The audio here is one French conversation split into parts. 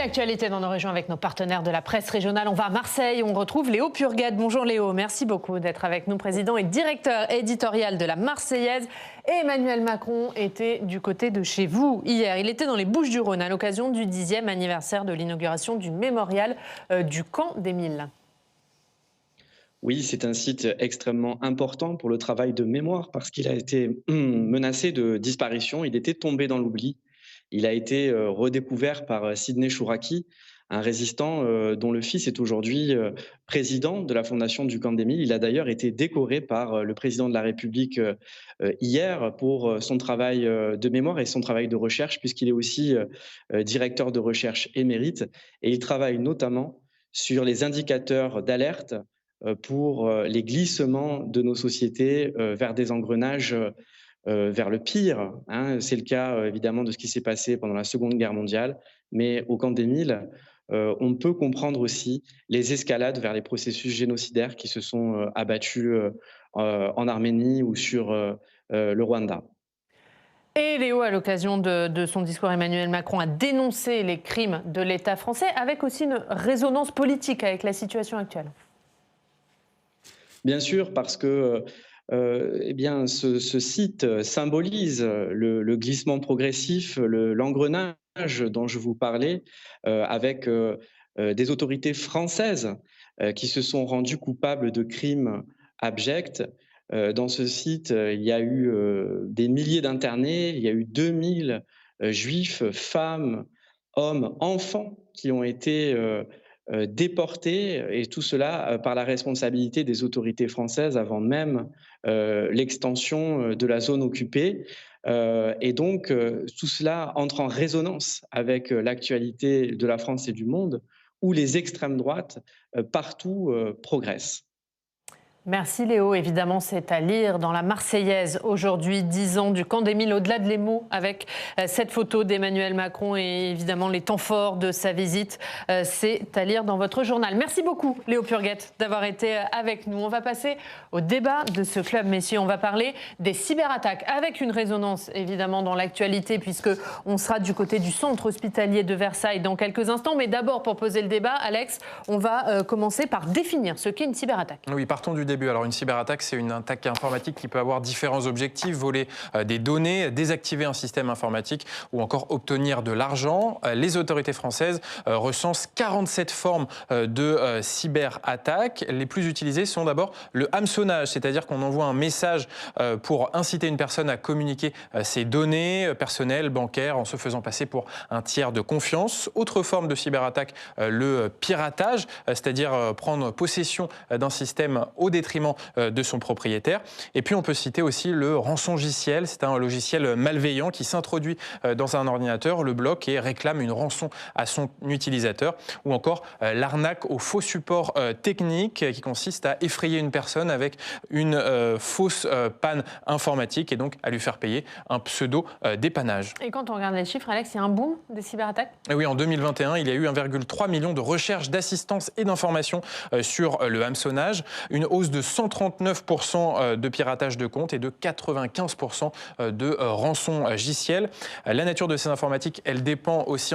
l'actualité dans nos régions avec nos partenaires de la presse régionale. On va à Marseille, on retrouve Léo Purguet. Bonjour Léo, merci beaucoup d'être avec nous, président et directeur éditorial de la Marseillaise. Et Emmanuel Macron était du côté de chez vous hier. Il était dans les Bouches-du-Rhône à l'occasion du 10e anniversaire de l'inauguration du mémorial du camp d'Émile. Oui, c'est un site extrêmement important pour le travail de mémoire parce qu'il a été menacé de disparition. Il était tombé dans l'oubli. Il a été redécouvert par Sidney Chouraki, un résistant dont le fils est aujourd'hui président de la fondation du Camp d'Émile. Il a d'ailleurs été décoré par le président de la République hier pour son travail de mémoire et son travail de recherche, puisqu'il est aussi directeur de recherche émérite. Et il travaille notamment sur les indicateurs d'alerte pour les glissements de nos sociétés vers des engrenages vers le pire. Hein. C'est le cas évidemment de ce qui s'est passé pendant la Seconde Guerre mondiale, mais au camp d'Émile, on peut comprendre aussi les escalades vers les processus génocidaires qui se sont abattus en Arménie ou sur le Rwanda. Et Léo, à l'occasion de son discours, Emmanuel Macron a dénoncé les crimes de l'État français avec aussi une résonance politique avec la situation actuelle. Bien sûr, parce que eh bien, ce site symbolise le glissement progressif, l'engrenage dont je vous parlais, avec des autorités françaises qui se sont rendues coupables de crimes abjects. Dans ce site, il y a eu des milliers d'internés, il y a eu 2000 juifs, femmes, hommes, enfants qui ont été déportés, et tout cela par la responsabilité des autorités françaises avant même l'extension de la zone occupée. Et donc, tout cela entre en résonance avec l'actualité de la France et du monde, où les extrêmes droites partout progressent. Merci Léo. Évidemment, c'est à lire dans la Marseillaise aujourd'hui, 10 ans du camp d'Émile, au-delà de les mots, avec cette photo d'Emmanuel Macron et évidemment les temps forts de sa visite. C'est à lire dans votre journal. Merci beaucoup Léo Purguet d'avoir été avec nous. On va passer au débat de ce club, messieurs. On va parler des cyberattaques avec une résonance évidemment dans l'actualité, puisqu'on sera du côté du centre hospitalier de Versailles dans quelques instants. Mais d'abord, pour poser le débat, Alex, on va commencer par définir ce qu'est une cyberattaque. Oui, partons du début. Alors une cyberattaque, c'est une attaque informatique qui peut avoir différents objectifs: voler des données, désactiver un système informatique ou encore obtenir de l'argent. Les autorités françaises recensent 47 formes de cyberattaques. Les plus utilisées sont d'abord le hameçonnage, c'est-à-dire qu'on envoie un message pour inciter une personne à communiquer ses données personnelles, bancaires, en se faisant passer pour un tiers de confiance. Autre forme de cyberattaque, le piratage, c'est-à-dire prendre possession d'un système au détriment de son propriétaire. Et puis on peut citer aussi le rançongiciel. C'est un logiciel malveillant qui s'introduit dans un ordinateur, le bloque et réclame une rançon à son utilisateur. Ou encore l'arnaque au faux support technique, qui consiste à effrayer une personne avec une fausse panne informatique et donc à lui faire payer un pseudo dépannage. Et quand on regarde les chiffres, Alex, il y a un boom des cyberattaques? Et oui, en 2021, il y a eu 1,3 million de recherches d'assistance et d'information sur le hameçonnage, une hausse de 139% de piratage de comptes et de 95% de rançongiciel. La nature de ces informatiques, elle dépend aussi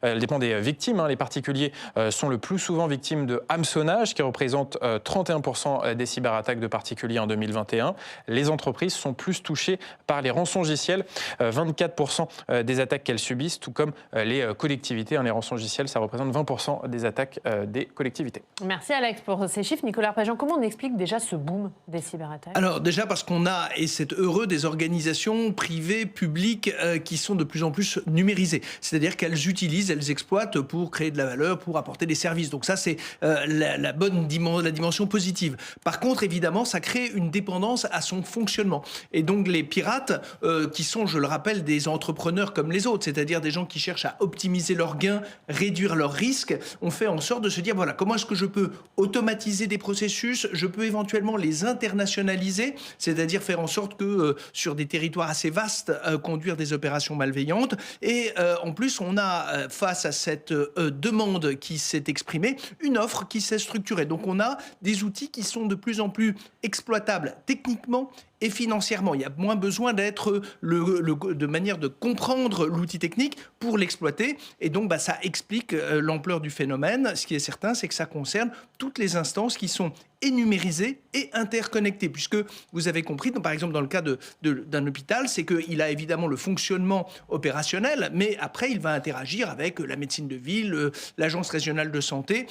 elle dépend des victimes. Les particuliers sont le plus souvent victimes de hameçonnage, qui représente 31% des cyberattaques de particuliers en 2021. Les entreprises sont plus touchées par les rançongiciels, 24% des attaques qu'elles subissent, tout comme les collectivités. Les rançongiciels, ça représente 20% des attaques des collectivités. Merci Alex pour ces chiffres. Nicolas Arpajon, comment on explique déjà ce boom des cyberattaques? Alors déjà parce qu'on a, et c'est heureux, des organisations privées, publiques qui sont de plus en plus numérisées. C'est-à-dire qu'elles utilisent, elles exploitent pour créer de la valeur, pour apporter des services. Donc ça, c'est la dimension positive. Par contre, évidemment, ça crée une dépendance à son fonctionnement. Et donc les pirates, qui sont, je le rappelle, des entrepreneurs comme les autres, c'est-à-dire des gens qui cherchent à optimiser leurs gains, réduire leurs risques, ont fait en sorte de se dire, voilà, comment est-ce que je peux automatiser des processus, je peux éventuellement les internationaliser, c'est-à-dire faire en sorte que sur des territoires assez vastes, conduire des opérations malveillantes. Et en plus, on a, face à cette demande qui s'est exprimée, une offre qui s'est structurée. Donc on a des outils qui sont de plus en plus exploitables techniquement et financièrement. Il y a moins besoin d'être de manière de comprendre l'outil technique pour l'exploiter. Et donc, ça explique l'ampleur du phénomène. Ce qui est certain, c'est que ça concerne toutes les instances qui sont et numérisées et interconnectées. Puisque vous avez compris, donc, par exemple, dans le cas d'un hôpital, c'est qu'il a évidemment le fonctionnement opérationnel, mais après, il va interagir avec la médecine de ville, l'agence régionale de santé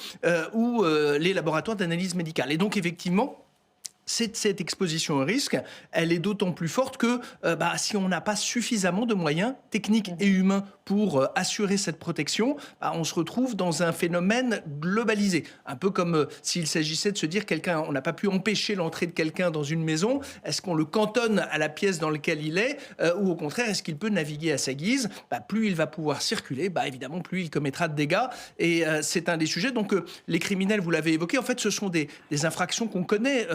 ou les laboratoires d'analyse médicale. Et donc, effectivement, cette exposition au risque, elle est d'autant plus forte que si on n'a pas suffisamment de moyens techniques et humains pour assurer cette protection, on se retrouve dans un phénomène globalisé. Un peu comme s'il s'agissait de se dire on n'a pas pu empêcher l'entrée de quelqu'un dans une maison, est-ce qu'on le cantonne à la pièce dans laquelle il est ou au contraire, est-ce qu'il peut naviguer à sa guise? Plus il va pouvoir circuler, évidemment, plus il commettra de dégâts. Et c'est un des sujets. Donc les criminels, vous l'avez évoqué, en fait, ce sont des infractions qu'on connaît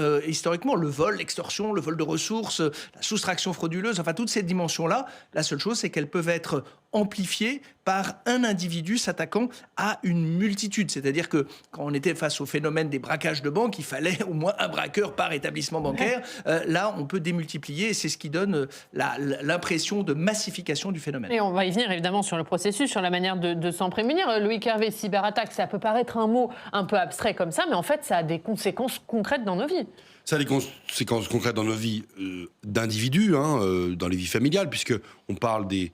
historiquement, le vol, l'extorsion, le vol de ressources, la soustraction frauduleuse, enfin toutes ces dimensions-là. La seule chose, c'est qu'elles peuvent être amplifiées par un individu s'attaquant à une multitude. C'est-à-dire que quand on était face au phénomène des braquages de banque, il fallait au moins un braqueur par établissement bancaire. Là, on peut démultiplier et c'est ce qui donne l'impression de massification du phénomène. Et on va y venir évidemment sur le processus, sur la manière de s'en prémunir. Loïc Hervé, cyberattaque, ça peut paraître un mot un peu abstrait comme ça, mais en fait, ça a des conséquences concrètes dans nos vies. Ça a des conséquences concrètes dans nos vies d'individus, dans les vies familiales, puisqu'on parle des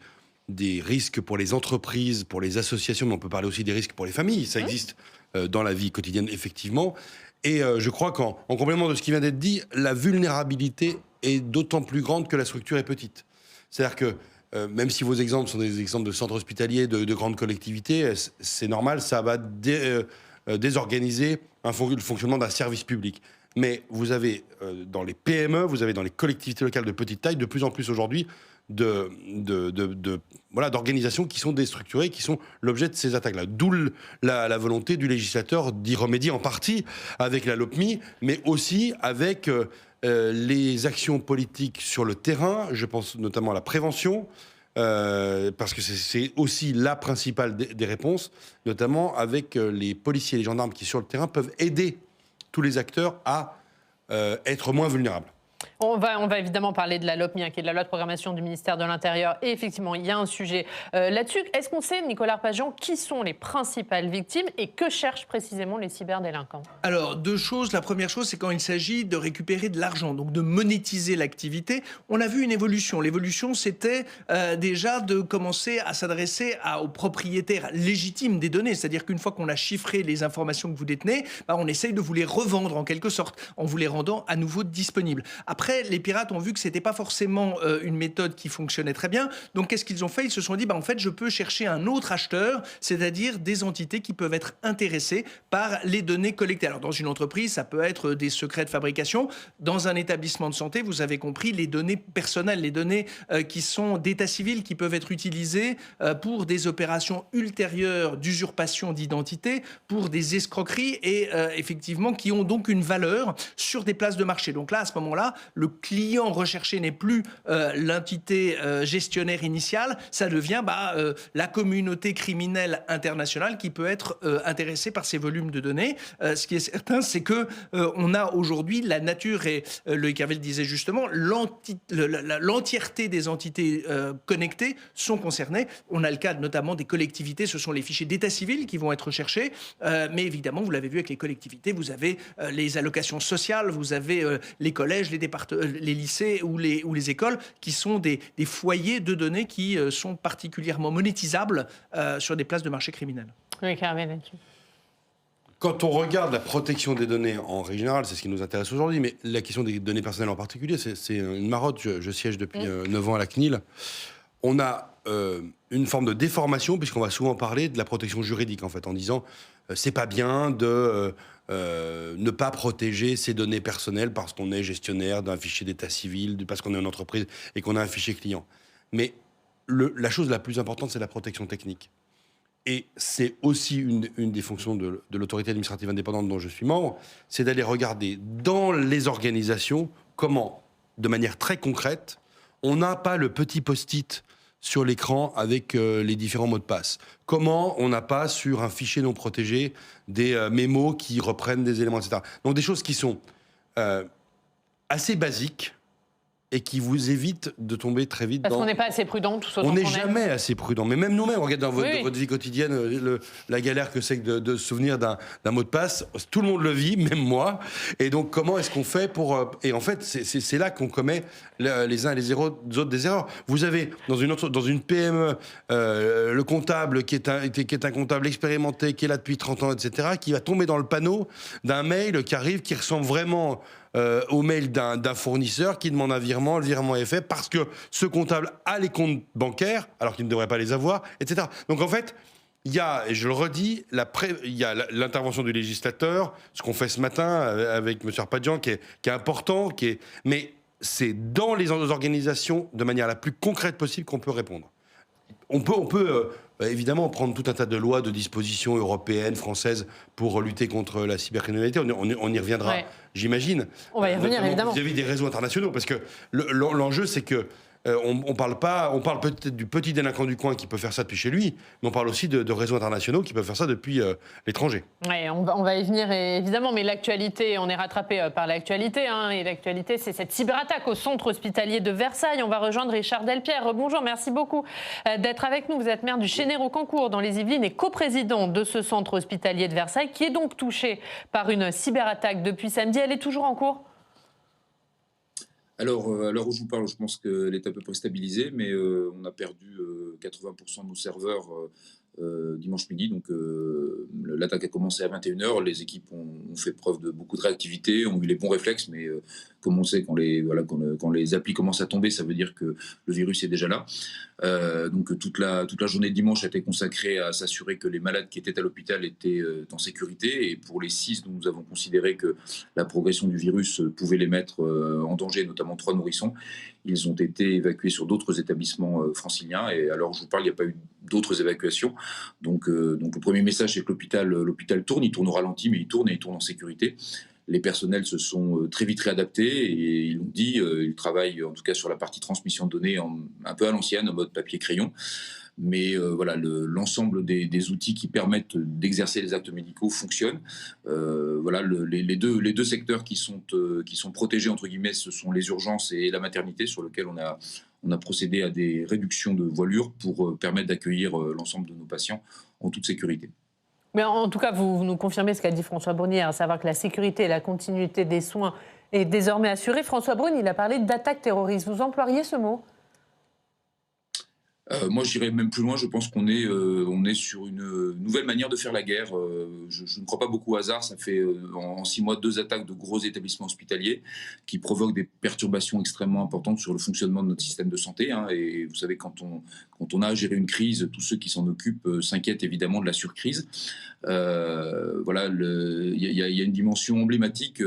risques pour les entreprises, pour les associations, mais on peut parler aussi des risques pour les familles. Ça existe dans la vie quotidienne, effectivement. Et je crois qu'en complément de ce qui vient d'être dit, la vulnérabilité est d'autant plus grande que la structure est petite. C'est-à-dire que même si vos exemples sont des exemples de centres hospitaliers, de grandes collectivités, c'est normal, ça va désorganiser le fonctionnement d'un service public. Mais vous avez dans les PME, vous avez dans les collectivités locales de petite taille, de plus en plus aujourd'hui, d'organisations qui sont déstructurées, qui sont l'objet de ces attaques-là. D'où la volonté du législateur d'y remédier en partie avec la Lopmi, mais aussi avec les actions politiques sur le terrain. Je pense notamment à la prévention, parce que c'est aussi la principale des réponses, notamment avec les policiers et les gendarmes qui, sur le terrain, peuvent aider tous les acteurs à être moins vulnérables. On va évidemment parler de la Lopmi, qui est de la loi de programmation du ministère de l'Intérieur. Et effectivement, il y a un sujet là-dessus. Est-ce qu'on sait, Nicolas Arpajon, qui sont les principales victimes et que cherchent précisément les cyberdélinquants? Alors, deux choses. La première chose, c'est quand il s'agit de récupérer de l'argent, donc de monétiser l'activité. On a vu une évolution. L'évolution, c'était déjà de commencer à s'adresser aux propriétaires légitimes des données. C'est-à-dire qu'une fois qu'on a chiffré les informations que vous détenez, on essaye de vous les revendre en quelque sorte, en vous les rendant à nouveau disponibles. Après, les pirates ont vu que c'était pas forcément une méthode qui fonctionnait très bien. Donc, qu'est-ce qu'ils ont fait? Ils se sont dit, en fait, je peux chercher un autre acheteur, c'est-à-dire des entités qui peuvent être intéressées par les données collectées. Alors, dans une entreprise, ça peut être des secrets de fabrication. Dans un établissement de santé, vous avez compris, les données personnelles, les données qui sont d'état civil, qui peuvent être utilisées pour des opérations ultérieures d'usurpation d'identité, pour des escroqueries et effectivement qui ont donc une valeur sur des places de marché. Donc là, à ce moment-là, le client recherché n'est plus l'entité gestionnaire initiale, ça devient la communauté criminelle internationale qui peut être intéressée par ces volumes de données. Ce qui est certain, c'est que on a aujourd'hui la nature, et Loïc Hervé le disait justement, l'entièreté des entités connectées sont concernées. On a le cas notamment des collectivités, ce sont les fichiers d'état civil qui vont être recherchés, mais évidemment, vous l'avez vu avec les collectivités, vous avez les allocations sociales, vous avez les collèges, les lycées ou les écoles qui sont des foyers de données qui sont particulièrement monétisables sur des places de marché criminels. Oui, Hervé, là-dessus. Quand on regarde la protection des données en règle générale, c'est ce qui nous intéresse aujourd'hui, mais la question des données personnelles en particulier, c'est une marotte. Je siège depuis 9 ans à la CNIL. On a une forme de déformation, puisqu'on va souvent parler de la protection juridique, en fait, en disant c'est pas bien de ne pas protéger ses données personnelles parce qu'on est gestionnaire d'un fichier d'état civil, parce qu'on est une entreprise et qu'on a un fichier client. Mais la chose la plus importante, c'est la protection technique. Et c'est aussi une des fonctions de l'autorité administrative indépendante dont je suis membre, c'est d'aller regarder dans les organisations comment, de manière très concrète, on n'a pas le petit post-it sur l'écran avec les différents mots de passe. Comment on n'a pas sur un fichier non protégé des mémos qui reprennent des éléments, etc. Donc des choses qui sont assez basiques, et qui vous évite de tomber très vite Parce qu'on n'est pas assez prudent, tous autant On n'est qu'on est. jamais assez prudent. Mais même nous-mêmes, regarde dans Oui. votre vie quotidienne, la galère que c'est que de se souvenir d'un mot de passe. Tout le monde le vit, même moi. Et donc, comment est-ce qu'on fait pour... Et en fait, c'est là qu'on commet les uns et les autres des erreurs. Vous avez, dans une PME, le comptable qui est un comptable expérimenté, qui est là depuis 30 ans, etc., qui va tomber dans le panneau d'un mail qui arrive, qui ressemble vraiment... au mail d'un fournisseur qui demande un virement, le virement est fait parce que ce comptable a les comptes bancaires alors qu'il ne devrait pas les avoir, etc. Donc en fait, il y a, et je le redis, il y a l'intervention du législateur, ce qu'on fait ce matin avec M. Arpadian qui est important, mais c'est dans les organisations de manière la plus concrète possible qu'on peut répondre. On peut évidemment prendre tout un tas de lois, de dispositions européennes, françaises pour lutter contre la cybercriminalité. On y reviendra, j'imagine. On va y revenir, évidemment. Vis-à-vis des réseaux internationaux, parce que l'enjeu, c'est que on parle peut-être du petit délinquant du coin qui peut faire ça depuis chez lui, mais on parle aussi de réseaux internationaux qui peuvent faire ça depuis l'étranger. Ouais, on va y venir, évidemment, mais l'actualité, on est rattrapé par l'actualité, et l'actualité, c'est cette cyberattaque au centre hospitalier de Versailles. On va rejoindre Richard Delpierre. Bonjour, merci beaucoup d'être avec nous. Vous êtes maire du Chénér-au-Cancourt dans les Yvelines et coprésident de ce centre hospitalier de Versailles, qui est donc touché par une cyberattaque depuis samedi. Elle est toujours en cours ? Alors, à l'heure où je vous parle, je pense qu'elle est à peu près stabilisée, mais on a perdu 80% de nos serveurs dimanche midi. Donc, l'attaque a commencé à 21h. Les équipes ont fait preuve de beaucoup de réactivité, ont eu les bons réflexes, mais comme on sait, quand les applis commencent à tomber, ça veut dire que le virus est déjà là. Donc, toute la journée de dimanche a été consacrée à s'assurer que les malades qui étaient à l'hôpital étaient en sécurité. Et pour les 6 dont nous avons considéré que la progression du virus pouvait les mettre en danger, notamment 3 nourrissons, ils ont été évacués sur d'autres établissements franciliens. Et alors, je vous parle, il n'y a pas eu d'autres évacuations. Donc le premier message, c'est que l'hôpital tourne. Il tourne au ralenti, mais il tourne en sécurité. Les personnels se sont très vite réadaptés et ils l'ont dit, ils travaillent en tout cas sur la partie transmission de données un peu à l'ancienne, en mode papier-crayon. Mais voilà, l'ensemble des outils qui permettent d'exercer les actes médicaux fonctionnent. Voilà, les deux secteurs qui sont protégés, entre guillemets, ce sont les urgences et la maternité, sur lesquels on a procédé à des réductions de voilure pour permettre d'accueillir l'ensemble de nos patients en toute sécurité. Mais en tout cas, vous nous confirmez ce qu'a dit François Braunier, à savoir que la sécurité et la continuité des soins est désormais assurée. François Braun, il a parlé d'attaque terroriste. Vous employeriez ce mot ? Moi, j'irais même plus loin. Je pense qu'on est sur une nouvelle manière de faire la guerre. Je ne crois pas beaucoup au hasard. Ça fait en 6 mois 2 attaques de gros établissements hospitaliers qui provoquent des perturbations extrêmement importantes sur le fonctionnement de notre système de santé. Et vous savez, quand on a à gérer une crise, tous ceux qui s'en occupent s'inquiètent évidemment de la surcrise. Voilà, il y a une dimension emblématique.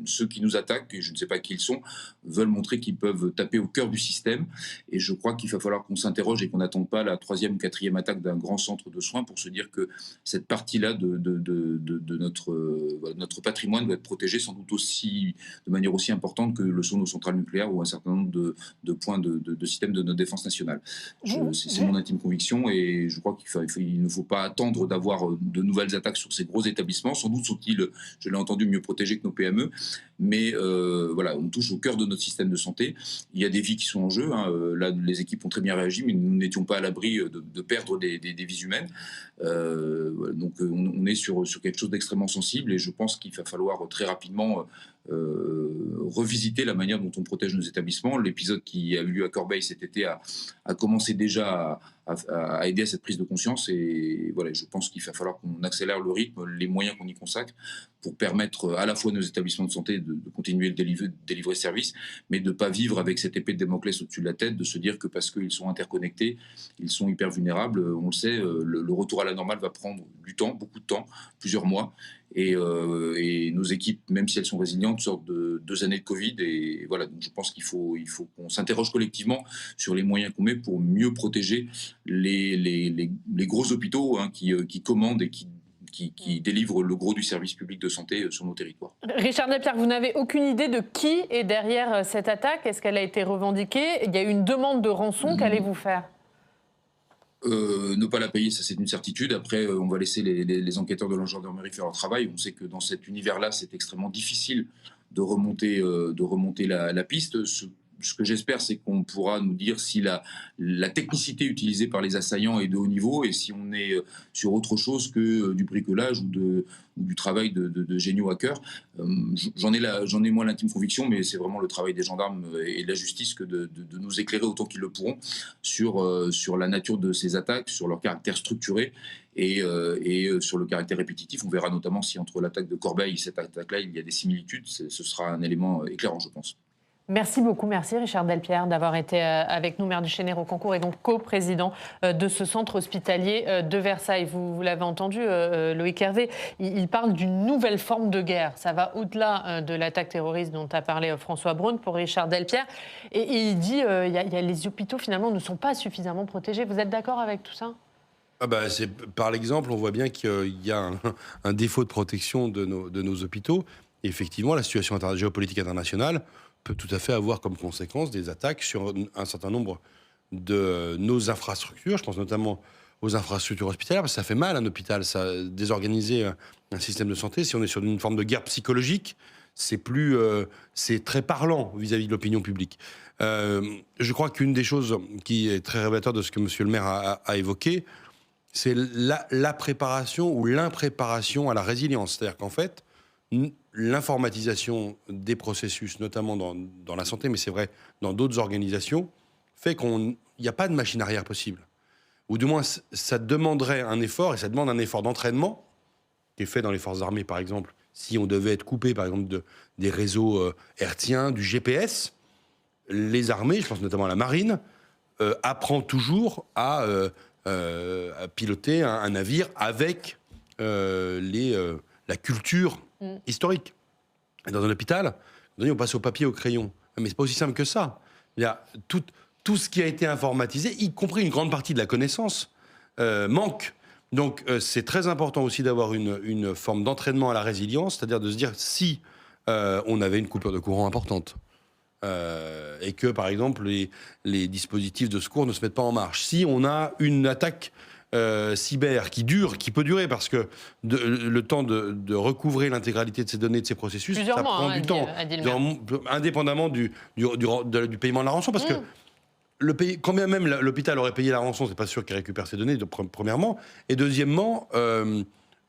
Ceux qui nous attaquent, et je ne sais pas qui ils sont, veulent montrer qu'ils peuvent taper au cœur du système. Et je crois qu'il va falloir qu'on s'interroge et qu'on n'attende pas la 3e ou 4e attaque d'un grand centre de soins pour se dire que cette partie-là de notre patrimoine doit être protégée sans doute de manière aussi importante que le sont nos centrales nucléaires ou un certain nombre de points de systèmes de notre défense nationale. C'est mon intime conviction et je crois qu'il ne faut pas attendre d'avoir de nouvelles attaques sur ces gros établissements. Sans doute sont-ils, je l'ai entendu, mieux protégés que nos PME, mais voilà, on touche au cœur de notre système de santé. Il y a des vies qui sont en jeu. Là, les équipes ont très bien réagi, mais nous n'étions pas à l'abri de perdre des vies humaines. Donc on est sur quelque chose d'extrêmement sensible et je pense qu'il va falloir très rapidement revisiter la manière dont on protège nos établissements. L'épisode qui a eu lieu à Corbeil cet été a commencé déjà à aider à cette prise de conscience et voilà, je pense qu'il va falloir qu'on accélère le rythme, les moyens qu'on y consacre pour permettre à la fois nos établissements de santé de continuer de délivrer service, mais de ne pas vivre avec cette épée de Damoclès au-dessus de la tête, de se dire que parce qu'ils sont interconnectés, ils sont hyper vulnérables. On le sait, le retour à la normale va prendre du temps, beaucoup de temps, plusieurs mois. Et nos équipes, même si elles sont résilientes, sortent de 2 années de Covid. Et voilà, donc je pense qu'il faut qu'on s'interroge collectivement sur les moyens qu'on met pour mieux protéger les gros hôpitaux qui commandent et qui délivrent le gros du service public de santé sur nos territoires. Richard Delpierre, vous n'avez aucune idée de qui est derrière cette attaque ? Est-ce qu'elle a été revendiquée ? Il y a eu une demande de rançon. Qu'allez-vous faire ? Ne pas la payer, ça c'est une certitude. Après, on va laisser les enquêteurs de la gendarmerie faire leur travail. On sait que dans cet univers-là, c'est extrêmement difficile de remonter la piste. Ce que j'espère, c'est qu'on pourra nous dire si la technicité utilisée par les assaillants est de haut niveau et si on est sur autre chose que du bricolage ou du travail de géniaux hackers. J'en ai moins l'intime conviction, mais c'est vraiment le travail des gendarmes et de la justice que de nous éclairer autant qu'ils le pourront sur la nature de ces attaques, sur leur caractère structuré et sur le caractère répétitif. On verra notamment si entre l'attaque de Corbeil et cette attaque-là, il y a des similitudes. Ce sera un élément éclairant, je pense. Merci beaucoup, merci Richard Delpierre d'avoir été avec nous, maire du Chénet-Rocancourt et donc co-président de ce centre hospitalier de Versailles. Vous l'avez entendu, Loïc Hervé, il parle d'une nouvelle forme de guerre. Ça va au-delà de l'attaque terroriste dont a parlé François Braun pour Richard Delpierre. Et il dit les hôpitaux finalement ne sont pas suffisamment protégés. Vous êtes d'accord avec tout ça ? Par l'exemple, on voit bien qu'il y a un défaut de protection de nos hôpitaux. Et effectivement, la situation géopolitique internationale peut tout à fait avoir comme conséquence des attaques sur un certain nombre de nos infrastructures. Je pense notamment aux infrastructures hospitalières, parce que ça fait mal un hôpital, ça désorganiser un système de santé. Si on est sur une forme de guerre psychologique, c'est très parlant vis-à-vis de l'opinion publique. Je crois qu'une des choses qui est très révélateur de ce que monsieur le maire a évoqué, c'est la préparation ou l'impréparation à la résilience. C'est-à-dire qu'en fait, l'informatisation des processus, notamment dans la santé, mais c'est vrai dans d'autres organisations, fait qu'il n'y a pas de machine arrière possible. Ou du moins, ça demanderait un effort, et ça demande un effort d'entraînement, qui est fait dans les forces armées, par exemple, si on devait être coupé, par exemple, des réseaux hertziens, du GPS. Les armées, je pense notamment à la marine, apprend toujours à piloter un navire avec la culture historique. Et dans un hôpital, on passe au papier, au crayon. Mais c'est pas aussi simple que ça. Il y a tout ce qui a été informatisé, y compris une grande partie de la connaissance, manque. Donc c'est très important aussi d'avoir une forme d'entraînement à la résilience, c'est-à-dire de se dire si on avait une coupure de courant importante et que, par exemple, les dispositifs de secours ne se mettent pas en marche. Si on a une attaque cyber qui peut durer parce que le temps de recouvrer l'intégralité de ces données, de ces processus, ça prend du temps, indépendamment du paiement de la rançon, parce que quand bien même l'hôpital aurait payé la rançon, c'est pas sûr qu'il récupère ces données, premièrement, et deuxièmement,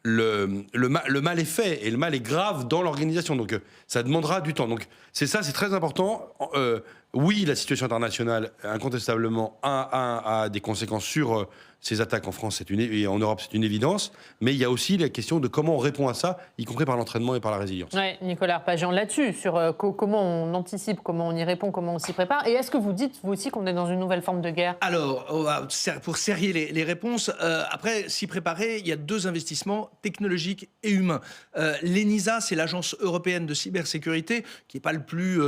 le mal est fait, et le mal est grave dans l'organisation, donc ça demandera du temps. Donc c'est très important. Oui, la situation internationale, incontestablement, a des conséquences sur ces attaques en France et en Europe, c'est une évidence. Mais il y a aussi la question de comment on répond à ça, y compris par l'entraînement et par la résilience. Oui, Nicolas Arpagian, là-dessus, sur comment on anticipe, comment on y répond, comment on s'y prépare. Et est-ce que vous dites, vous aussi, qu'on est dans une nouvelle forme de guerre ? Alors, pour serrer les réponses, après, s'y préparer, il y a 2 investissements technologiques et humains. L'ENISA, c'est l'agence européenne de cybersécurité, qui n'est pas le plus,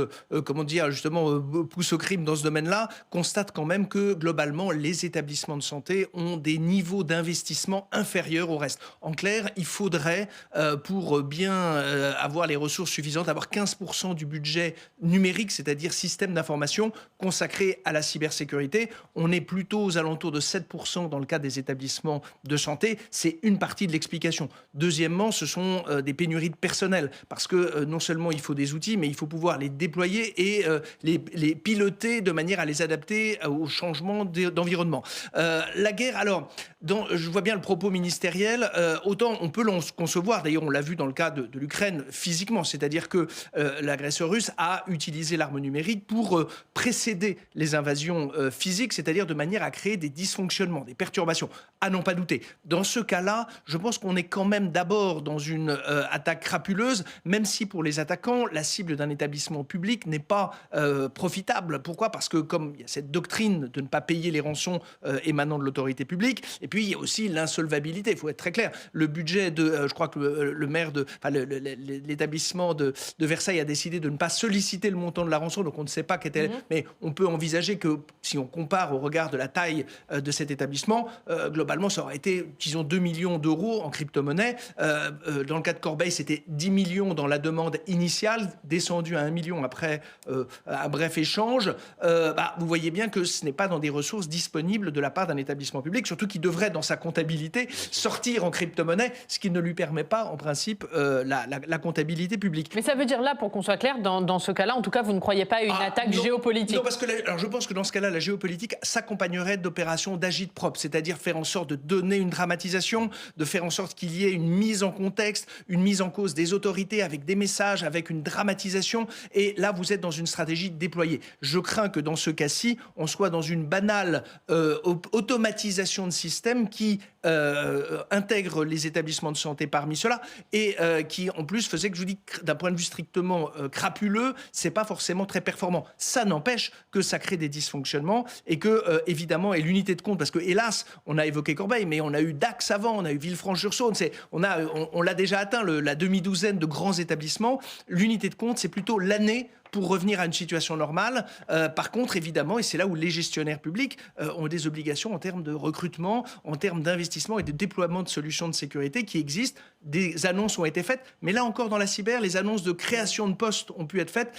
pousse au crime dans ce domaine-là, constate quand même que, globalement, les établissements de santé ont des niveaux d'investissement inférieurs au reste. En clair, il faudrait, pour bien avoir les ressources suffisantes, avoir 15% du budget numérique, c'est-à-dire système d'information, consacré à la cybersécurité. On est plutôt aux alentours de 7% dans le cas des établissements de santé. C'est une partie de l'explication. Deuxièmement, ce sont des pénuries de personnel, parce que non seulement il faut des outils, mais il faut pouvoir les déployer et les piloter de manière à les adapter au changement d'environnement. La guerre, alors, je vois bien le propos ministériel, autant on peut le concevoir, d'ailleurs on l'a vu dans le cas de l'Ukraine physiquement, c'est-à-dire que l'agresseur russe a utilisé l'arme numérique pour précéder les invasions physiques, c'est-à-dire de manière à créer des dysfonctionnements, des perturbations, à n'en pas douter. Dans ce cas-là, je pense qu'on est quand même d'abord dans une attaque crapuleuse, même si pour les attaquants, la cible d'un établissement public n'est pas profitable. Pourquoi ? Parce que comme il y a cette doctrine de ne pas payer les rançons émanant de l'autorité publique, et puis il y a aussi l'insolvabilité, il faut être très clair. Le budget je crois que le maire l'établissement de Versailles a décidé de ne pas solliciter le montant de la rançon, donc on ne sait pas qu'était, mais on peut envisager que si on compare au regard de la taille de cet établissement, globalement ça aurait été, disons, 2 millions d'euros en crypto-monnaie. Dans le cas de Corbeil, c'était 10 millions dans la demande initiale, descendu à 1 million après un bref échange, vous voyez bien que ce n'est pas dans des ressources disponibles de la part d'un établissement public, surtout qui devrait, dans sa comptabilité, sortir en crypto-monnaie, ce qui ne lui permet pas, en principe, la comptabilité publique. Mais ça veut dire là, pour qu'on soit clair, dans ce cas-là, en tout cas, vous ne croyez pas à une attaque géopolitique? Non, parce que alors je pense que dans ce cas-là, la géopolitique s'accompagnerait d'opérations d'agit-prop, c'est-à-dire faire en sorte de donner une dramatisation, de faire en sorte qu'il y ait une mise en contexte, une mise en cause des autorités avec des messages, avec une dramatisation. Et là, vous êtes dans une stratégie déployée. Je crains que dans ce cas-ci, on soit dans une banale automatisation de système qui intègre les établissements de santé parmi ceux-là et qui, en plus, faisait que, je vous dis, d'un point de vue strictement crapuleux, c'est pas forcément très performant. Ça n'empêche que ça crée des dysfonctionnements et que, évidemment, et l'unité de compte, parce que, hélas, on a évoqué Corbeil, mais on a eu Dax avant, on a eu Villefranche-sur-Saône, on l'a déjà atteint, la demi-douzaine de grands établissements. L'unité de compte, c'est plutôt l'année pour revenir à une situation normale. Par contre, évidemment, et c'est là où les gestionnaires publics ont des obligations en termes de recrutement, en termes d'investissement et de déploiement de solutions de sécurité qui existent. Des annonces ont été faites, mais là encore dans la cyber, les annonces de création de postes ont pu être faites.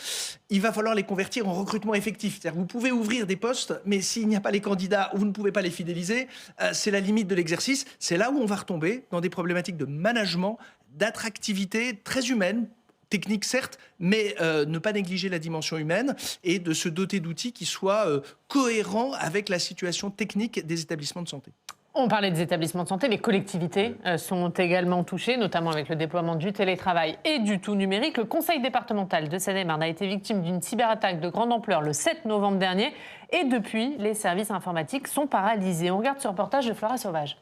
Il va falloir les convertir en recrutement effectif. C'est-à-dire que vous pouvez ouvrir des postes, mais s'il n'y a pas les candidats ou vous ne pouvez pas les fidéliser, c'est la limite de l'exercice. C'est là où on va retomber dans des problématiques de management, d'attractivité très humaine, technique certes, mais ne pas négliger la dimension humaine et de se doter d'outils qui soient cohérents avec la situation technique des établissements de santé. On parlait des établissements de santé, les collectivités sont également touchées, notamment avec le déploiement du télétravail et du tout numérique. Le conseil départemental de Seine-et-Marne a été victime d'une cyberattaque de grande ampleur le 7 novembre dernier et depuis, les services informatiques sont paralysés. On regarde ce reportage de Flora Sauvage.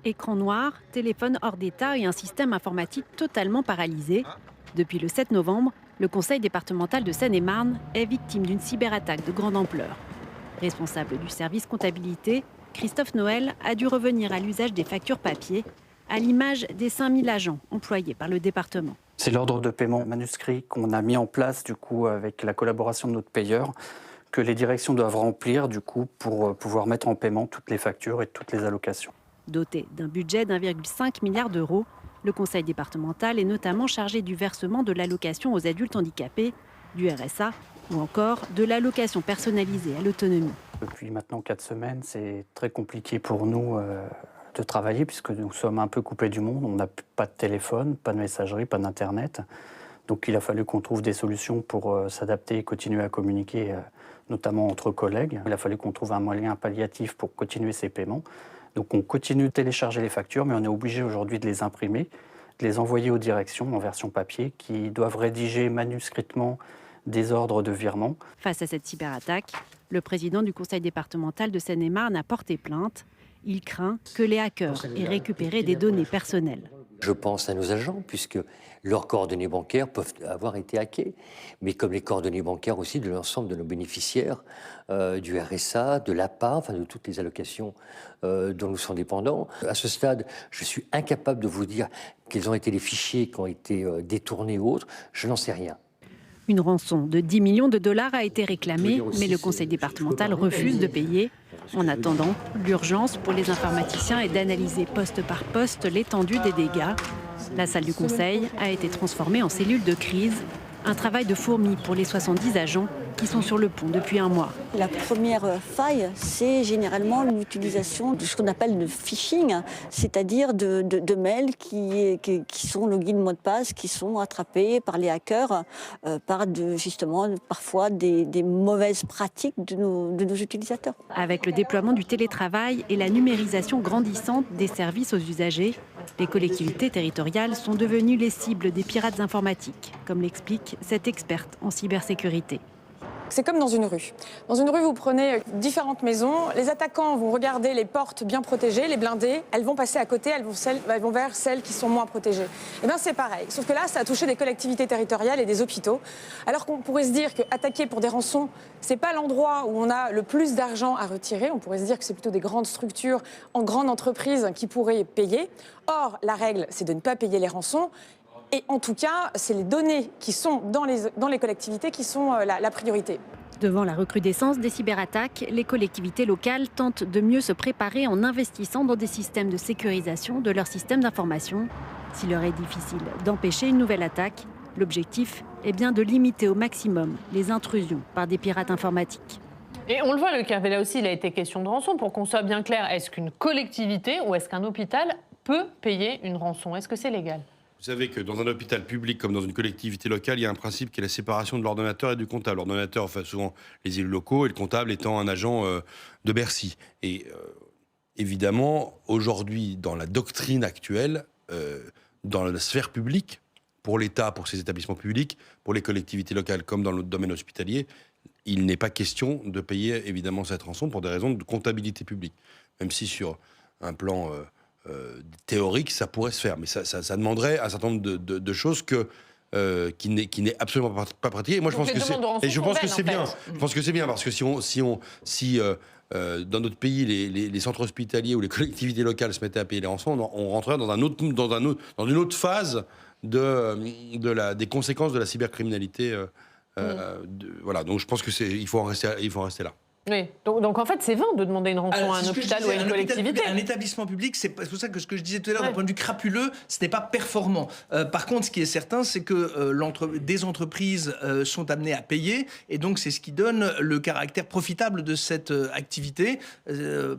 Écran noir, téléphone hors d'état et un système informatique totalement paralysé. Depuis le 7 novembre, le conseil départemental de Seine-et-Marne est victime d'une cyberattaque de grande ampleur. Responsable du service comptabilité, Christophe Noël a dû revenir à l'usage des factures papier, à l'image des 5000 agents employés par le département. C'est l'ordre de paiement manuscrit qu'on a mis en place du coup avec la collaboration de notre payeur, que les directions doivent remplir du coup pour pouvoir mettre en paiement toutes les factures et toutes les allocations. Doté d'un budget d'1,5 milliard d'euros, le conseil départemental est notamment chargé du versement de l'allocation aux adultes handicapés, du RSA ou encore de l'allocation personnalisée à l'autonomie. Depuis maintenant 4 semaines, c'est très compliqué pour nous de travailler puisque nous sommes un peu coupés du monde. On n'a pas de téléphone, pas de messagerie, pas d'internet. Donc il a fallu qu'on trouve des solutions pour s'adapter et continuer à communiquer, notamment entre collègues. Il a fallu qu'on trouve un moyen palliatif pour continuer ces paiements. Donc on continue de télécharger les factures, mais on est obligé aujourd'hui de les imprimer, de les envoyer aux directions en version papier qui doivent rédiger manuscritement des ordres de virement. Face à cette cyberattaque, le président du conseil départemental de Seine-et-Marne a porté plainte. Il craint que les hackers aient récupéré des données personnelles. Je pense à nos agents, puisque leurs coordonnées bancaires peuvent avoir été hackées, mais comme les coordonnées bancaires aussi de l'ensemble de nos bénéficiaires, du RSA, de l'APA, enfin de toutes les allocations dont nous sommes dépendants. À ce stade, je suis incapable de vous dire quels ont été les fichiers qui ont été détournés ou autres, je n'en sais rien. Une rançon de 10 millions de dollars a été réclamée, mais le conseil départemental refuse de payer. En attendant, l'urgence pour les informaticiens est d'analyser poste par poste l'étendue des dégâts. La salle du conseil a été transformée en cellule de crise. Un travail de fourmi pour les 70 agents qui sont sur le pont depuis un mois. La première faille, c'est généralement l'utilisation de ce qu'on appelle le phishing, c'est-à-dire de mails qui sont login mot de passe, qui sont attrapés par les hackers, par justement parfois des mauvaises pratiques de nos utilisateurs. Avec le déploiement du télétravail et la numérisation grandissante des services aux usagers, les collectivités territoriales sont devenues les cibles des pirates informatiques, comme l'explique cette experte en cybersécurité. C'est comme dans une rue. Dans une rue, vous prenez différentes maisons. Les attaquants vont regarder les portes bien protégées, les blindées. Elles vont passer à côté, elles vont vers celles qui sont moins protégées. Et bien c'est pareil. Sauf que là, ça a touché des collectivités territoriales et des hôpitaux. Alors qu'on pourrait se dire qu'attaquer pour des rançons, c'est pas l'endroit où on a le plus d'argent à retirer. On pourrait se dire que c'est plutôt des grandes structures, en grandes entreprises qui pourraient payer. Or, la règle, c'est de ne pas payer les rançons. Et en tout cas, c'est les données qui sont dans les collectivités qui sont la priorité. Devant la recrudescence des cyberattaques, les collectivités locales tentent de mieux se préparer en investissant dans des systèmes de sécurisation de leurs systèmes d'information. S'il leur est difficile d'empêcher une nouvelle attaque, L'objectif est bien de limiter au maximum les intrusions par des pirates informatiques. Et on le voit, Loïc Hervé, là aussi, il a été question de rançon. Pour qu'on soit bien clair, est-ce qu'une collectivité ou est-ce qu'un hôpital peut payer une rançon? Est-ce que c'est légal? Vous savez que dans un hôpital public comme dans une collectivité locale, il y a un principe qui est la séparation de l'ordonnateur et du comptable. L'ordonnateur, enfin souvent les élus locaux, et le comptable étant un agent de Bercy. Et évidemment, aujourd'hui, dans la doctrine actuelle, dans la sphère publique, pour l'État, pour ses établissements publics, pour les collectivités locales comme dans le domaine hospitalier, il n'est pas question de payer évidemment cette rançon pour des raisons de comptabilité publique. Même si sur un plan théorique, ça pourrait se faire. Mais ça demanderait un certain nombre de choses qui n'est absolument pas pratiqué. Et moi, je pense que c'est bien. Je pense que c'est bien parce que si dans notre pays, les centres hospitaliers ou les collectivités locales se mettaient à payer les rançons, on rentrerait dans une autre phase des conséquences de la cybercriminalité. Voilà, donc je pense qu'il faut en rester là. Oui, donc en fait, c'est vain de demander une rançon à un hôpital ou à une collectivité. Un établissement public, c'est pour ça que ce que je disais tout à l'heure, d'un point de vue crapuleux, ce n'est pas performant. Par contre, ce qui est certain, c'est que des entreprises sont amenées à payer, et donc c'est ce qui donne le caractère profitable de cette activité.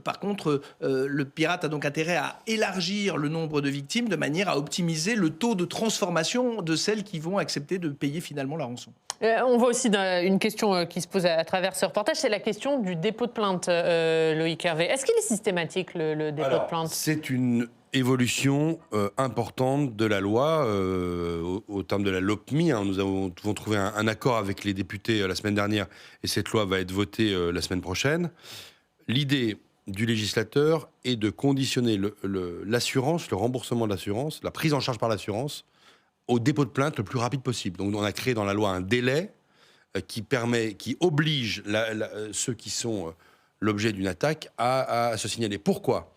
Par contre, le pirate a donc intérêt à élargir le nombre de victimes de manière à optimiser le taux de transformation de celles qui vont accepter de payer finalement la rançon. On voit aussi une question qui se pose à travers ce reportage, c'est la question du dépôt de plainte, Loïc Hervé. Est-ce qu'il est systématique, le dépôt de plainte? C'est une évolution importante de la loi au terme de la LOPMI. Nous avons trouvé un accord avec les députés la semaine dernière et cette loi va être votée la semaine prochaine. L'idée du législateur est de conditionner l'assurance, le remboursement de l'assurance, la prise en charge par l'assurance, au dépôt de plainte le plus rapide possible. Donc on a créé dans la loi un délai qui oblige ceux qui sont l'objet d'une attaque à se signaler. Pourquoi ?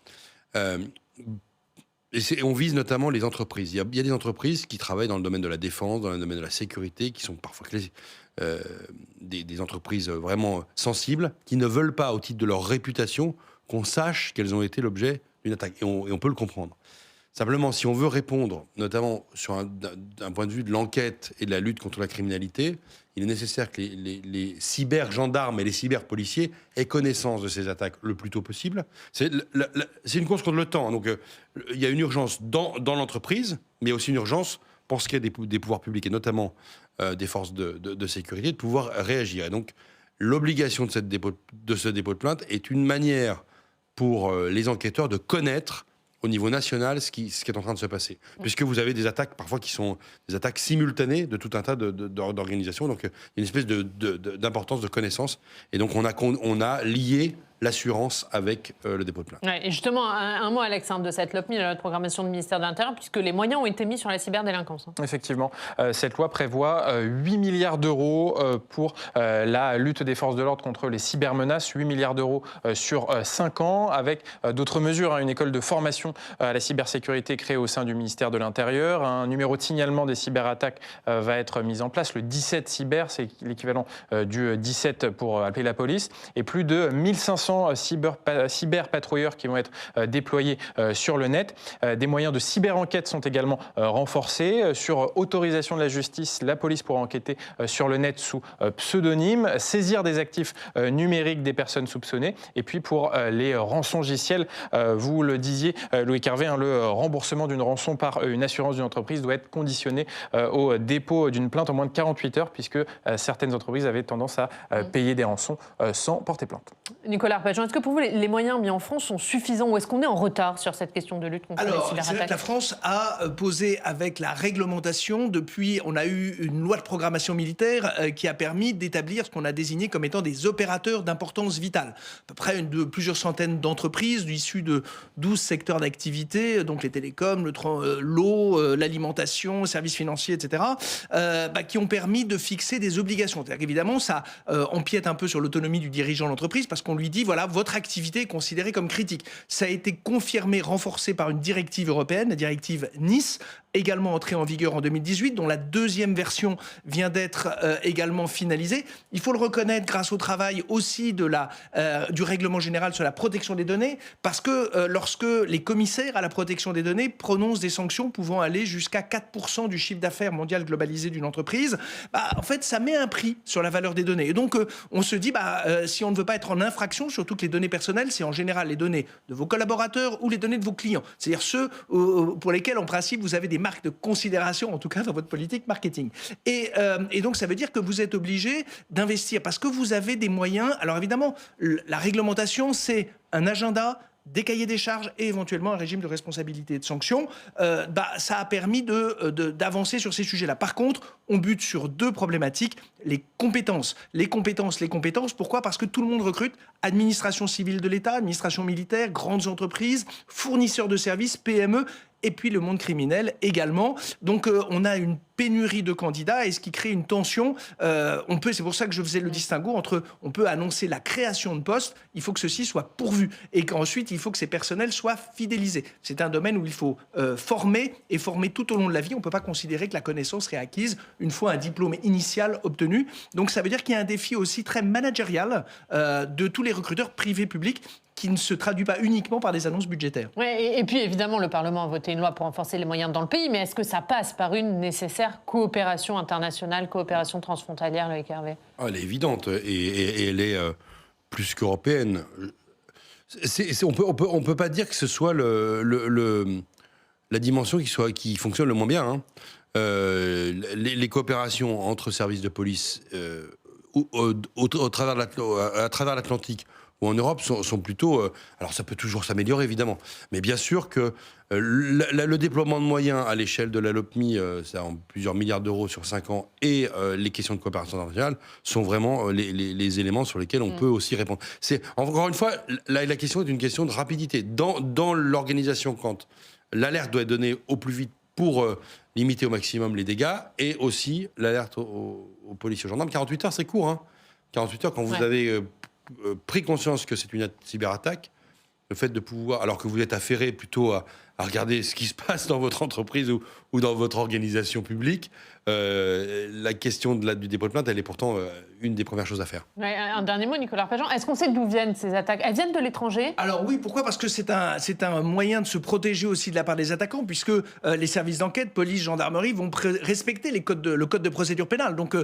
On vise notamment les entreprises. Il y a des entreprises qui travaillent dans le domaine de la défense, dans le domaine de la sécurité, qui sont parfois des entreprises vraiment sensibles, qui ne veulent pas, au titre de leur réputation, qu'on sache qu'elles ont été l'objet d'une attaque. Et on peut le comprendre. Simplement, si on veut répondre, notamment d'un point de vue de l'enquête et de la lutte contre la criminalité, il est nécessaire que les cyber-gendarmes et les cyber-policiers aient connaissance de ces attaques le plus tôt possible. C'est une course contre le temps. Donc, il y a une urgence dans l'entreprise, mais il y a aussi une urgence pour ce qui est des pouvoirs publics, et notamment des forces de sécurité, de pouvoir réagir. Et donc, l'obligation de ce dépôt de plainte est une manière pour les enquêteurs de connaître au niveau national ce qui est en train de se passer. Puisque vous avez des attaques parfois qui sont des attaques simultanées de tout un tas d'organisations. Donc il y a une espèce d'importance de connaissance. Et donc on a lié l'assurance avec le dépôt de plainte. Ouais, et justement, un mot, Alex, de cette LOPMI, la programmation du ministère de l'Intérieur, puisque les moyens ont été mis sur la cyberdélinquance. Effectivement, cette loi prévoit 8 milliards d'euros pour la lutte des forces de l'ordre contre les cybermenaces, 8 milliards d'euros sur 5 ans, avec d'autres mesures, une école de formation à la cybersécurité créée au sein du ministère de l'Intérieur, un numéro de signalement des cyberattaques va être mis en place, le 17 cyber, c'est l'équivalent du 17 pour appeler la police, et plus de 1500 cyberpatrouilleurs qui vont être déployés sur le net. Des moyens de cyber-enquête sont également renforcés. Sur autorisation de la justice, la police pourra enquêter sur le net sous pseudonyme, saisir des actifs numériques des personnes soupçonnées. Et puis pour les rançongiciels, vous le disiez, Loïc Hervé, le remboursement d'une rançon par une assurance d'une entreprise doit être conditionné au dépôt d'une plainte en moins de 48 heures, puisque certaines entreprises avaient tendance à payer des rançons sans porter plainte. Nicolas Arpajon, est-ce que pour vous, les moyens mis en France sont suffisants ou est-ce qu'on est en retard sur cette question de lutte contre les cyberattaques ? C'est vrai que la France a posé avec la réglementation, depuis, on a eu une loi de programmation militaire qui a permis d'établir ce qu'on a désigné comme étant des opérateurs d'importance vitale. À peu près plusieurs centaines d'entreprises issues de 12 secteurs d'activité, donc les télécoms, l'eau, l'alimentation, les services financiers, etc., qui ont permis de fixer des obligations. C'est-à-dire qu'évidemment, ça empiète un peu sur l'autonomie du dirigeant de l'entreprise parce qu'on lui dit, voilà, votre activité est considérée comme critique. Ça a été confirmé, renforcé par une directive européenne, la directive Nice, également entré en vigueur en 2018, dont la deuxième version vient d'être également finalisée. Il faut le reconnaître grâce au travail aussi du règlement général sur la protection des données, parce que lorsque les commissaires à la protection des données prononcent des sanctions pouvant aller jusqu'à 4% du chiffre d'affaires mondial globalisé d'une entreprise, en fait, ça met un prix sur la valeur des données. Et donc, on se dit, si on ne veut pas être en infraction, surtout que les données personnelles, c'est en général les données de vos collaborateurs ou les données de vos clients. C'est-à-dire ceux pour lesquels, en principe, vous avez des marques de considération, en tout cas dans votre politique marketing. Et donc, ça veut dire que vous êtes obligé d'investir parce que vous avez des moyens. Alors, évidemment, la réglementation, c'est un agenda, des cahiers des charges et éventuellement un régime de responsabilité et de sanctions, ça a permis d'avancer sur ces sujets-là. Par contre, on bute sur deux problématiques, les compétences. Les compétences, pourquoi ? Parce que tout le monde recrute, administration civile de l'État, administration militaire, grandes entreprises, fournisseurs de services, PME, et puis le monde criminel également. Donc on a une pénurie de candidats et ce qui crée une tension. C'est pour ça que je faisais le distinguo entre on peut annoncer la création de postes, il faut que ceux-ci soient pourvus et qu'ensuite il faut que ces personnels soient fidélisés. C'est un domaine où il faut former et former tout au long de la vie. On ne peut pas considérer que la connaissance serait acquise une fois un diplôme initial obtenu. Donc ça veut dire qu'il y a un défi aussi très managérial de tous les recruteurs privés publics qui ne se traduit pas uniquement par des annonces budgétaires. Ouais, et puis évidemment, le Parlement a voté une loi pour renforcer les moyens dans le pays, mais est-ce que ça passe par une nécessaire coopération internationale, coopération transfrontalière, Loïc Hervé ? Elle est évidente et elle est plus qu'européenne. On peut pas dire que ce soit la dimension qui fonctionne le moins bien. Hein. Les coopérations entre services de police à travers l'Atlantique ou en Europe sont plutôt... alors ça peut toujours s'améliorer évidemment, mais bien sûr que le déploiement de moyens à l'échelle de la LOPMI, c'est en plusieurs milliards d'euros sur 5 ans, et les questions de coopération internationale sont vraiment les éléments sur lesquels on peut aussi répondre. Encore une fois, la question est une question de rapidité. Dans l'organisation, quand l'alerte doit être donnée au plus vite pour limiter au maximum les dégâts, et aussi l'alerte aux policiers, aux gendarmes. 48 heures, c'est court. Hein. 48 heures, quand vous avez pris conscience que c'est une cyberattaque, le fait de pouvoir, alors que vous êtes affairé plutôt à regarder ce qui se passe dans votre entreprise ou dans votre organisation publique, la question du dépôt de plainte, elle est pourtant une des premières choses à faire. Ouais, un dernier mot, Nicolas Arpajon. Est-ce qu'on sait d'où viennent ces attaques ? Elles viennent de l'étranger ? Alors oui, pourquoi ? Parce que c'est un moyen de se protéger aussi de la part des attaquants, puisque les services d'enquête, police, gendarmerie, vont respecter le code de procédure pénale. Donc,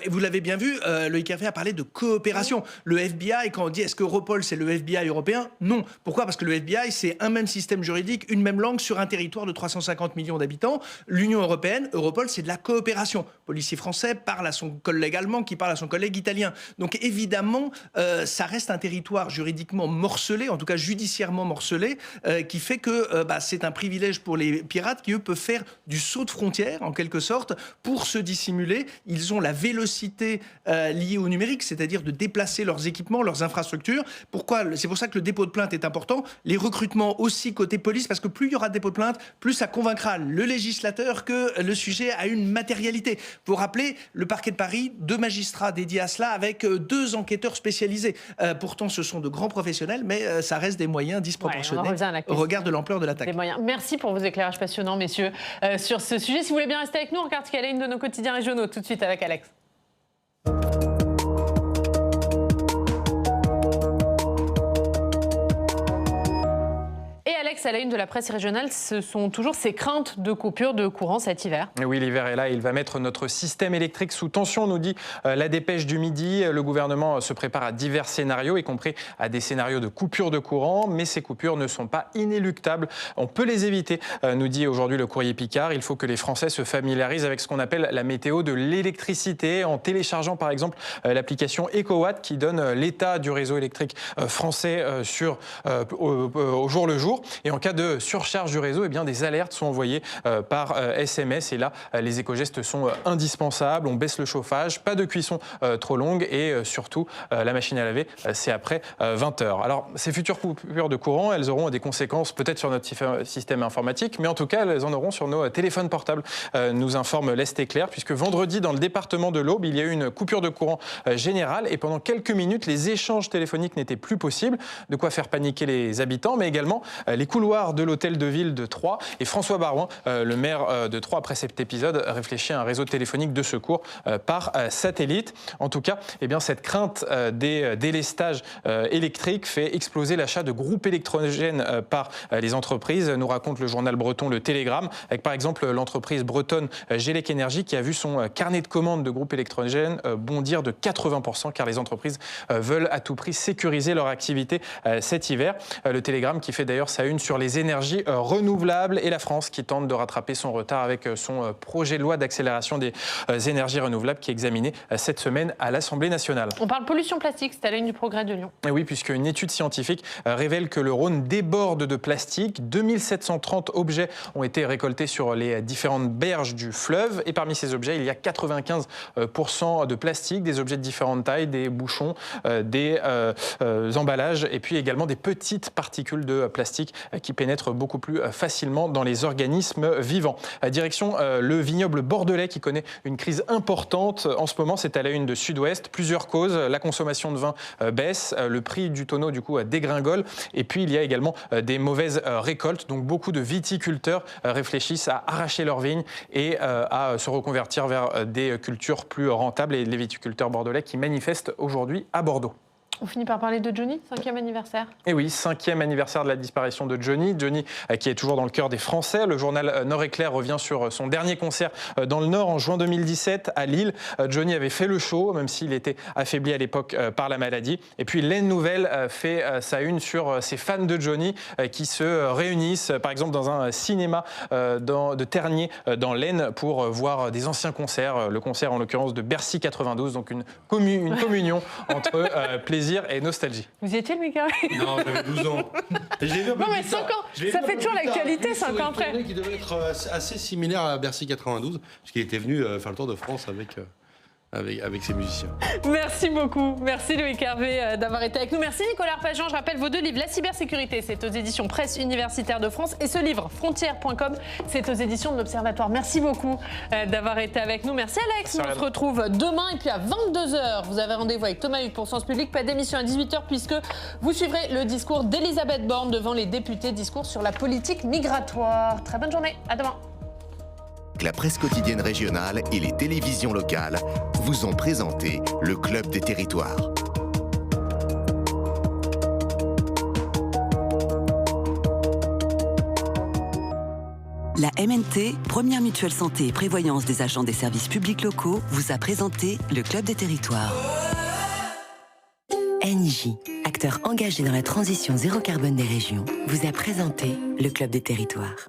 vous l'avez bien vu, Loïc Hervé a parlé de coopération. Le FBI, quand on dit est-ce que Europol, c'est le FBI européen ? Non. Pourquoi ? Parce que le FBI, c'est un même système juridique, une même langue sur un territoire de 350 millions d'habitants. L'Union européenne, Europol, c'est de la coopération. Policier français parle à son collègue allemand qui parle à son collègue italien. Donc évidemment, ça reste un territoire juridiquement morcelé, en tout cas judiciairement morcelé, qui fait que c'est un privilège pour les pirates qui, eux, peuvent faire du saut de frontière, en quelque sorte, pour se dissimuler. Ils ont la vélocité liée au numérique, c'est-à-dire de déplacer leurs équipements, leurs infrastructures. C'est pour ça que le dépôt de plainte est important. Les recrutements aussi côté police, parce que plus il y aura de dépôt de plainte, plus ça convaincra le législateur que le sujet a une matérialité. Pour rappeler, le parquet de Paris, 2 magistrats dédiés à cela avec 2 enquêteurs spécialisés. Pourtant, ce sont de grands professionnels, mais ça reste des moyens disproportionnés au regard de l'ampleur de l'attaque. Des moyens. Merci pour vos éclairages passionnants, messieurs, sur ce sujet. Si vous voulez bien rester avec nous, on regarde quelle est une de nos quotidiens régionaux tout de suite avec Alex. À la une de la presse régionale, ce sont toujours ces craintes de coupure de courant cet hiver. Oui, l'hiver est là, il va mettre notre système électrique sous tension, nous dit la dépêche du midi. Le gouvernement se prépare à divers scénarios, y compris à des scénarios de coupure de courant, mais ces coupures ne sont pas inéluctables. On peut les éviter, nous dit aujourd'hui le Courrier Picard. Il faut que les Français se familiarisent avec ce qu'on appelle la météo de l'électricité, en téléchargeant par exemple l'application EcoWatt qui donne l'état du réseau électrique français au jour le jour. Et en cas de surcharge du réseau, eh bien, des alertes sont envoyées par SMS. Et là, les éco-gestes sont indispensables. On baisse le chauffage, pas de cuisson trop longue et surtout, la machine à laver, c'est après 20 heures. Alors, ces futures coupures de courant, elles auront des conséquences peut-être sur notre système informatique, mais en tout cas, elles en auront sur nos téléphones portables, nous informe l'Est Éclair, puisque vendredi, dans le département de l'Aube, il y a eu une coupure de courant générale et pendant quelques minutes, les échanges téléphoniques n'étaient plus possibles. De quoi faire paniquer les habitants, mais également les couloirs couloirs de l'hôtel de ville de Troyes. Et François Baroin, le maire de Troyes, après cet épisode, réfléchit à un réseau téléphonique de secours par satellite. En tout cas, eh bien, cette crainte des délestages électriques fait exploser l'achat de groupes électrogènes par les entreprises, nous raconte le journal breton Le Télégramme, avec par exemple l'entreprise bretonne Gélec Énergie qui a vu son carnet de commandes de groupes électrogènes bondir de 80% car les entreprises veulent à tout prix sécuriser leur activité cet hiver. Le Télégramme qui fait d'ailleurs sa une sur les énergies renouvelables et la France qui tente de rattraper son retard avec son projet de loi d'accélération des énergies renouvelables qui est examiné cette semaine à l'Assemblée nationale. On parle pollution plastique, c'est à la une du Progrès de Lyon. Et oui, puisqu'une étude scientifique révèle que le Rhône déborde de plastique. 2730 objets ont été récoltés sur les différentes berges du fleuve et parmi ces objets, il y a 95% de plastique, des objets de différentes tailles, des bouchons, des emballages et puis également des petites particules de plastique qui pénètrent beaucoup plus facilement dans les organismes vivants. Direction le vignoble bordelais qui connaît une crise importante. En ce moment, c'est à la une de Sud-Ouest. Plusieurs causes. La consommation de vin baisse, le prix du tonneau du coup dégringole et puis il y a également des mauvaises récoltes. Donc beaucoup de viticulteurs réfléchissent à arracher leurs vignes et à se reconvertir vers des cultures plus rentables et les viticulteurs bordelais qui manifestent aujourd'hui à Bordeaux. On finit par parler de Johnny, 5e anniversaire. Et oui, 5e anniversaire de la disparition de Johnny. Johnny qui est toujours dans le cœur des Français. Le journal Nord-Éclair revient sur son dernier concert dans le Nord en juin 2017 à Lille. Johnny avait fait le show, même s'il était affaibli à l'époque par la maladie. Et puis l'Aisne Nouvelle fait sa une sur ces fans de Johnny qui se réunissent, par exemple dans un cinéma de Tergnier dans l'Aisne pour voir des anciens concerts. Le concert en l'occurrence de Bercy 92, donc une communion entre plaisir et nostalgie. Vous y étiez, Louis Carré? Non, j'avais 12 ans. Non, mais 5 ans, ça fait toujours l'actualité, 5 ans après. Qui devait être assez similaire à Bercy 92, puisqu'il était venu faire le tour de France avec ses musiciens. Merci beaucoup. Merci Loïc Hervé d'avoir été avec nous. Merci Nicolas Arpajon. Je rappelle vos 2 livres. La cybersécurité, c'est aux éditions Presse Universitaire de France. Et ce livre, Frontières.com, c'est aux éditions de l'Observatoire. Merci beaucoup d'avoir été avec nous. Merci Alex. On se retrouve demain. Et puis à 22h, vous avez rendez-vous avec Thomas Hugues pour Sens Public. Pas d'émission à 18h puisque vous suivrez le discours d'Elisabeth Borne devant les députés. Discours sur la politique migratoire. Très bonne journée. À demain. La presse quotidienne régionale et les télévisions locales vous ont présenté le Club des territoires. La MNT, première mutuelle santé et prévoyance des agents des services publics locaux, vous a présenté le Club des territoires. Engie, acteur engagé dans la transition zéro carbone des régions, vous a présenté le Club des territoires.